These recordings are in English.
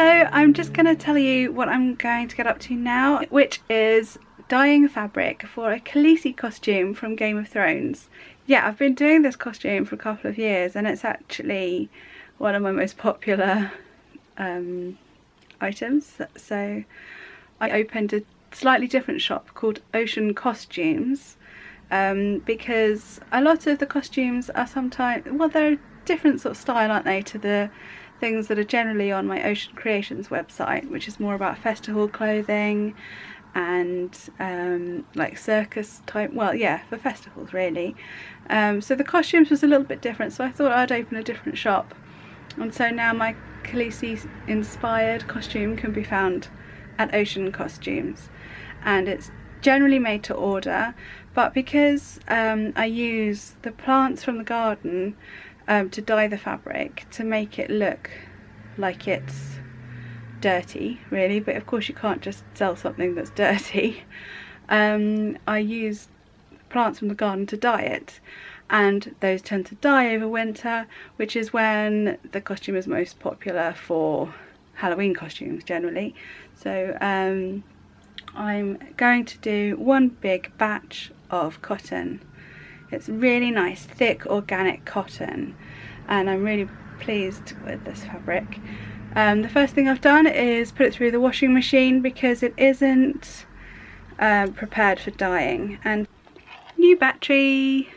Hello, I'm just going to tell you what I'm going to get up to now, which is dyeing fabric for a Khaleesi costume from Game of Thrones. Yeah, I've been doing this costume for a couple of years and it's actually one of my most popular items. So I opened a slightly different shop called Ocean Costumes because a lot of the costumes are sometimes, well, they're a different sort of style, aren't they, to the things that are generally on my Ocean Creations website, which is more about festival clothing and like circus type, well yeah, for festivals really. So the costumes was a little bit different, so I thought I'd open a different shop, and so now my Khaleesi inspired costume can be found at Ocean Costumes, and it's generally made to order, but because I use the plants from the garden to dye the fabric to make it look like it's dirty really, but of course you can't just sell something that's dirty. I use plants from the garden to dye it, and those tend to die over winter, which is when the costume is most popular for Halloween costumes generally. So I'm going to do one big batch of cotton. It's really nice thick organic cotton and I'm really pleased with this fabric. The first thing I've done is put it through the washing machine because it isn't prepared for dyeing. And new battery.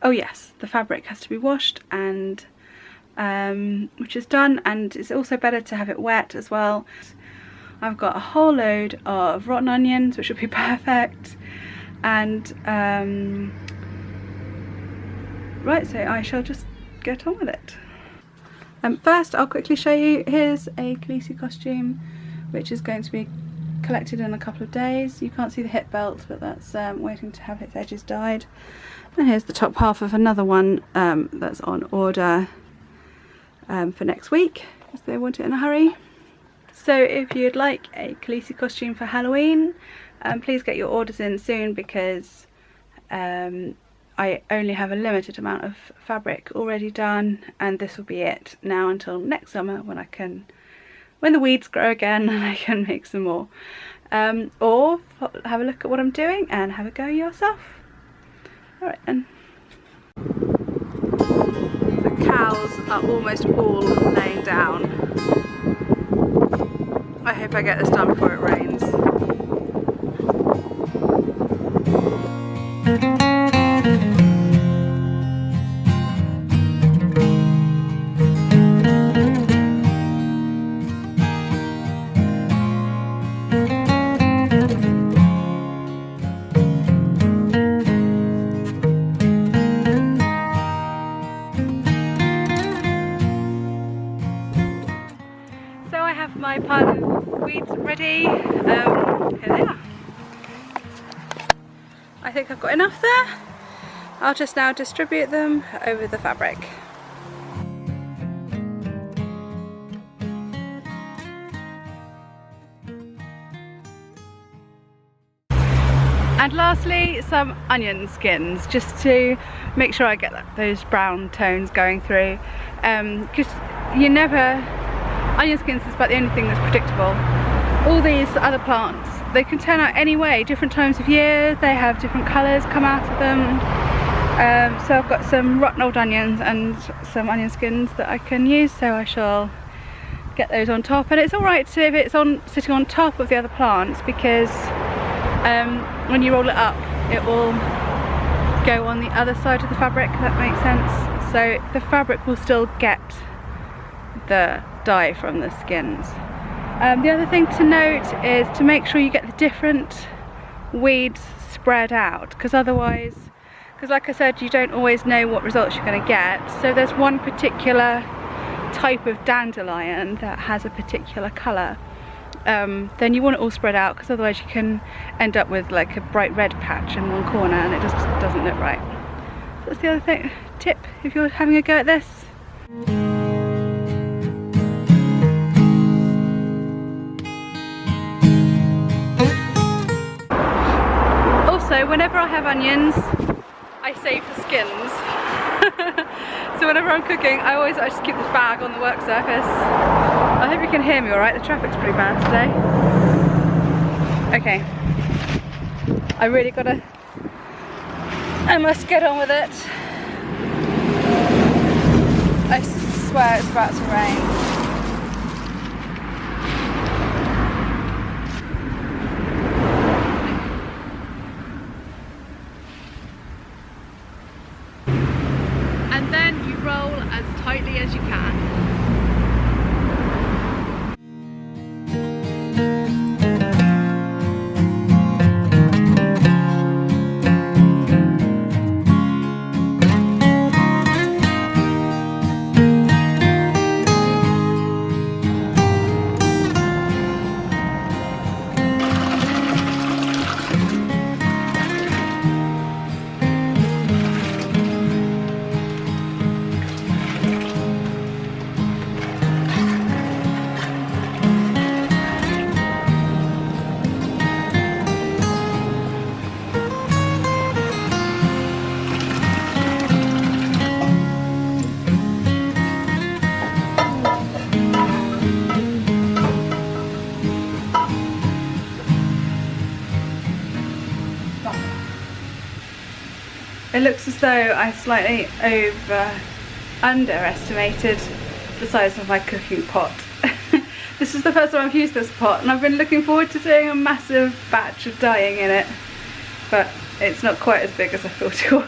Oh yes, the fabric has to be washed, and which is done, and it's also better to have it wet as well. I've got a whole load of rotten onions, which will be perfect, and right, so I shall just get on with it. First I'll quickly show you, here's a Khaleesi costume which is going to be collected in a couple of days. You can't see the hip belt, but that's waiting to have its edges dyed. And here's the top half of another one that's on order for next week, if they want it in a hurry. So if you'd like a Khaleesi costume for Halloween, please get your orders in soon, because I only have a limited amount of fabric already done, and this will be it now until next summer when the weeds grow again and I can make some more. Or have a look at what I'm doing and have a go yourself. Alright then. The cows are almost all laying down. I hope I get this done before it rains. My pile of weeds ready. Here they are. I think I've got enough there. I'll just now distribute them over the fabric. And lastly, some onion skins, just to make sure I get those brown tones going through, because onion skins is about the only thing that's predictable. All these other plants, they can turn out any way, different times of year, they have different colours come out of them. So I've got some rotten old onions and some onion skins that I can use, so I shall get those on top. And it's alright if it's sitting on top of the other plants, because when you roll it up it will go on the other side of the fabric, if that makes sense. So the fabric will still get the dye from the skins. The other thing to note is to make sure you get the different weeds spread out, because otherwise, like I said, you don't always know what results you're going to get. So there's one particular type of dandelion that has a particular colour, then you want it all spread out, because otherwise you can end up with like a bright red patch in one corner and it just doesn't look right. So that's the other tip if you're having a go at this. So whenever I have onions, I save the skins. So whenever I'm cooking, I just keep this bag on the work surface. I hope you can hear me alright, the traffic's pretty bad today. Okay. I must get on with it. I swear it's about to rain. And then you roll as tightly as you can. It looks as though I slightly underestimated the size of my cooking pot. This is the first time I've used this pot and I've been looking forward to doing a massive batch of dyeing in it, but it's not quite as big as I thought it was.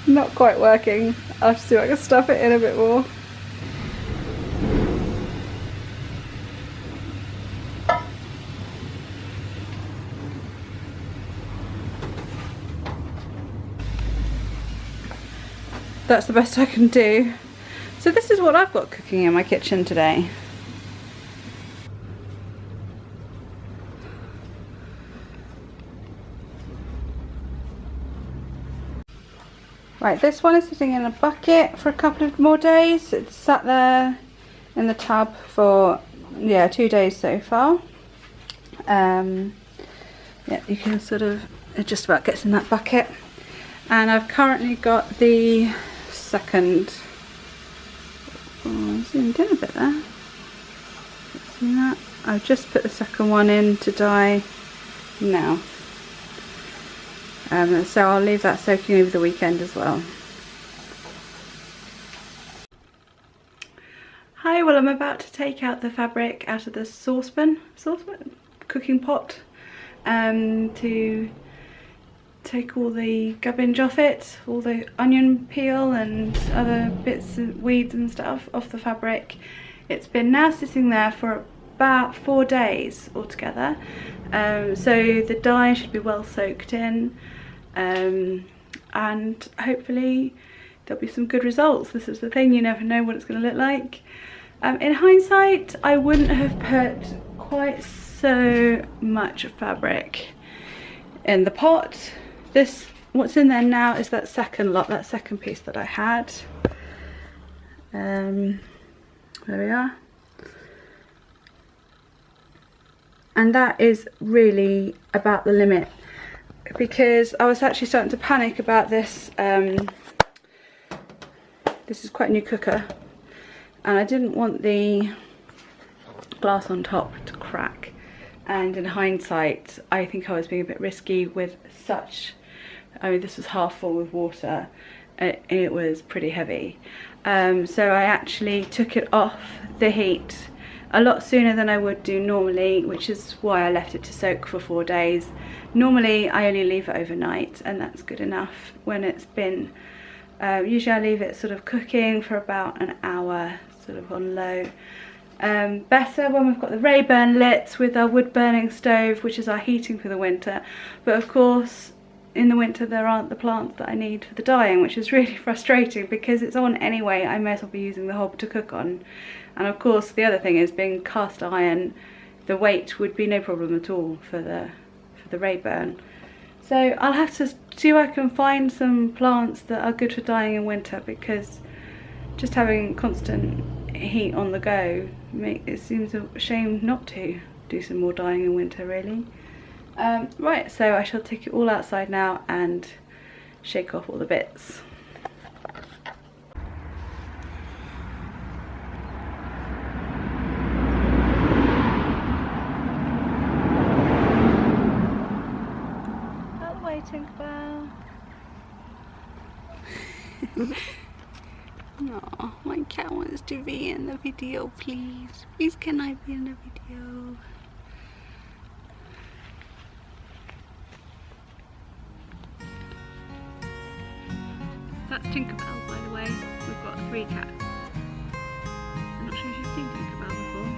Not quite working. I'll have to see if I can stuff it in a bit more. That's the best I can do. So this is what I've got cooking in my kitchen today. Right, this one is sitting in a bucket for a couple of more days. It's sat there in the tub for 2 days so far. Yeah, you can sort of, it just about gets in that bucket. And I've currently got the second, oh, I zoomed in a bit there. See that? I've just put the second one in to dye now. So I'll leave that soaking over the weekend as well. Hi, well I'm about to take out the fabric out of the saucepan, cooking pot, to take all the gubbins off it, all the onion peel and other bits of weeds and stuff off the fabric. It's been now sitting there for about 4 days altogether, so the dye should be well soaked in. And hopefully there'll be some good results. This is the thing, you never know what it's going to look like. In hindsight, I wouldn't have put quite so much fabric in the pot. What's in there now is that second lot, that second piece that I had. There we are. And that is really about the limit, because I was actually starting to panic about this. This is quite a new cooker and I didn't want the glass on top to crack, and in hindsight I think I was being a bit risky with such, I mean this was half full with water, it was pretty heavy. So I actually took it off the heat a lot sooner than I would do normally, which is why I left it to soak for 4 days. Normally I only leave it overnight and that's good enough when it's been, usually I leave it sort of cooking for about an hour, sort of on low. Better when we've got the Rayburn lit with our wood burning stove, which is our heating for the winter, but of course in the winter there aren't the plants that I need for the dyeing, which is really frustrating because it's on anyway. I may as well be using the hob to cook on. And of course the other thing is, being cast iron, the weight would be no problem at all for the Rayburn. So I'll have to see if I can find some plants that are good for dyeing in winter, because just having constant heat on the go, it seems a shame not to do some more dyeing in winter really. Right, so I shall take it all outside now and shake off all the bits. Out the way, Tinkerbell. Oh, my cat wants to be in the video, please. Please, can I be in the video? That's Tinkerbell, by the way. We've got 3 cats. I'm not sure if you've seen Tinkerbell before.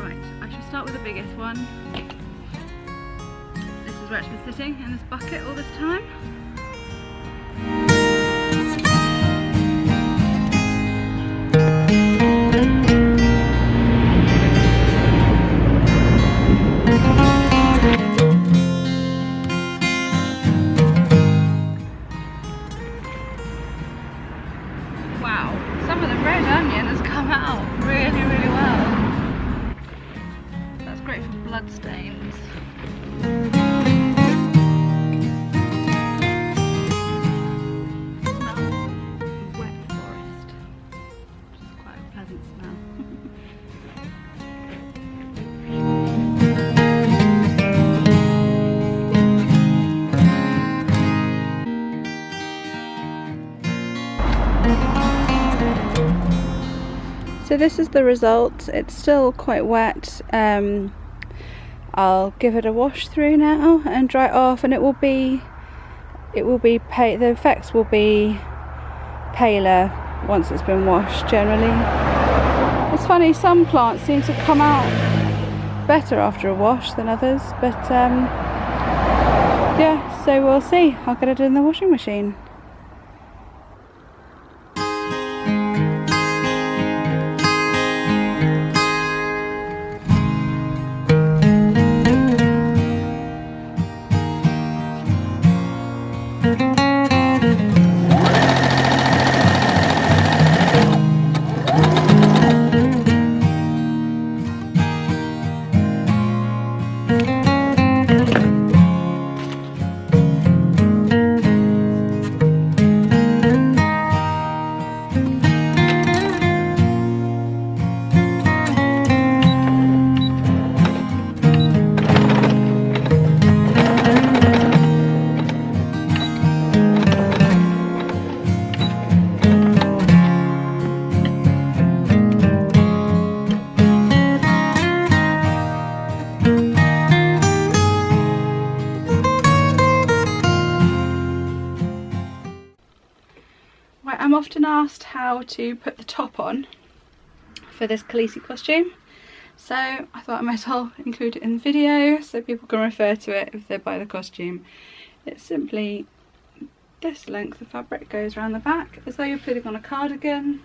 Right, I shall start with the biggest one. This is where it's been sitting in this bucket all this time. Wow, some of the red onion has come out really, really well. That's great for blood stains. It smells wet forest, which is quite a pleasant smell. So this is the result. It's still quite wet. I'll give it a wash through now and dry it off, and the effects will be paler once it's been washed generally. It's funny, some plants seem to come out better after a wash than others, but yeah, so we'll see. I'll get it in the washing machine. Right, I'm often asked how to put the top on for this Khaleesi costume, so I thought I might as well include it in the video so people can refer to it if they buy the costume. It's simply this length of fabric goes around the back as though you're putting on a cardigan.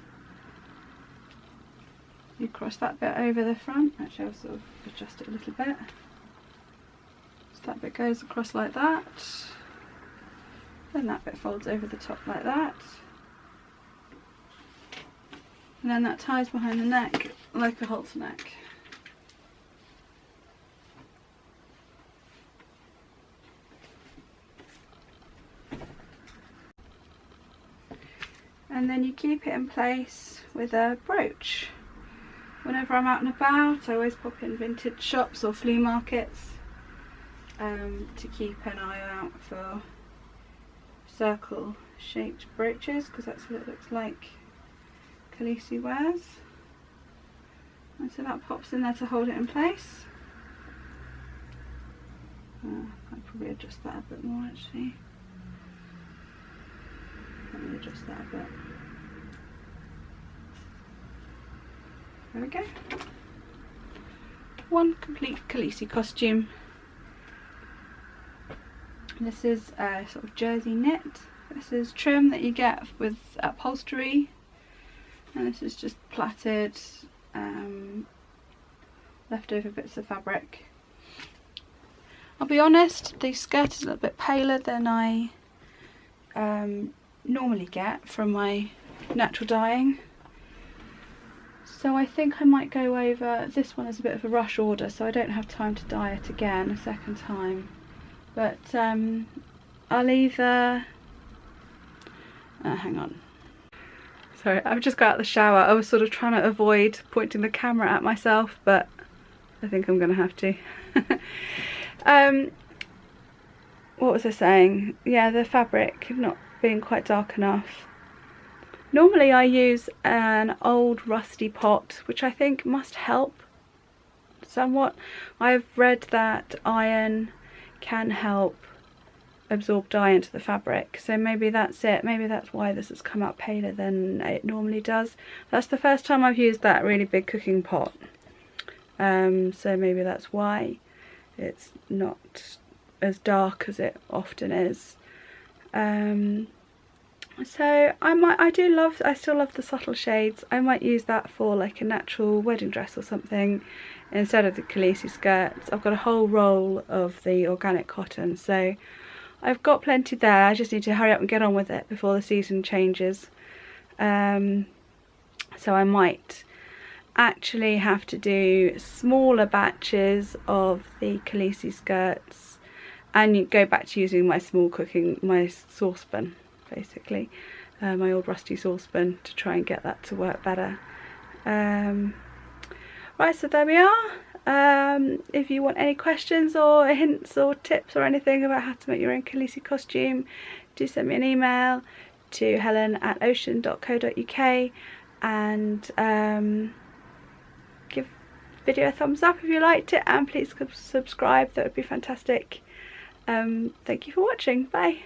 You cross that bit over the front. Actually, I'll sort of adjust it a little bit. So that bit goes across like that. Then that bit folds over the top like that. And then that ties behind the neck like a halter neck. And then you keep it in place with a brooch. Whenever I'm out and about, I always pop in vintage shops or flea markets to keep an eye out for circle shaped brooches, because that's what it looks like Khaleesi wears. And so that pops in there to hold it in place. I'll probably adjust that a bit more actually. Let me adjust that a bit. There we go. One complete Khaleesi costume. This is a sort of jersey knit. This is trim that you get with upholstery. And this is just plaited leftover bits of fabric. I'll be honest, the skirt is a little bit paler than I normally get from my natural dyeing. So I think I might go over, this one is a bit of a rush order, so I don't have time to dye it again a second time. But I'll either, hang on. Sorry, I've just got out of the shower. I was sort of trying to avoid pointing the camera at myself, but I think I'm going to have to. What was I saying? Yeah, the fabric not being quite dark enough. Normally I use an old rusty pot, which I think must help somewhat. I've read that iron can help absorb dye into the fabric, so maybe that's it. Maybe that's why this has come out paler than it normally does. That's the first time I've used that really big cooking pot, so maybe that's why it's not as dark as it often is. So I still love the subtle shades. I might use that for like a natural wedding dress or something instead of the Khaleesi skirts. I've got a whole roll of the organic cotton, so I've got plenty there. I just need to hurry up and get on with it before the season changes. So I might actually have to do smaller batches of the Khaleesi skirts and go back to using my my saucepan, basically, my old rusty saucepan, to try and get that to work better. Right, so there we are. If you want any questions or hints or tips or anything about how to make your own Khaleesi costume, do send me an email to helen@ocean.co.uk, and give the video a thumbs up if you liked it, and please subscribe. That would be fantastic. Thank you for watching. Bye.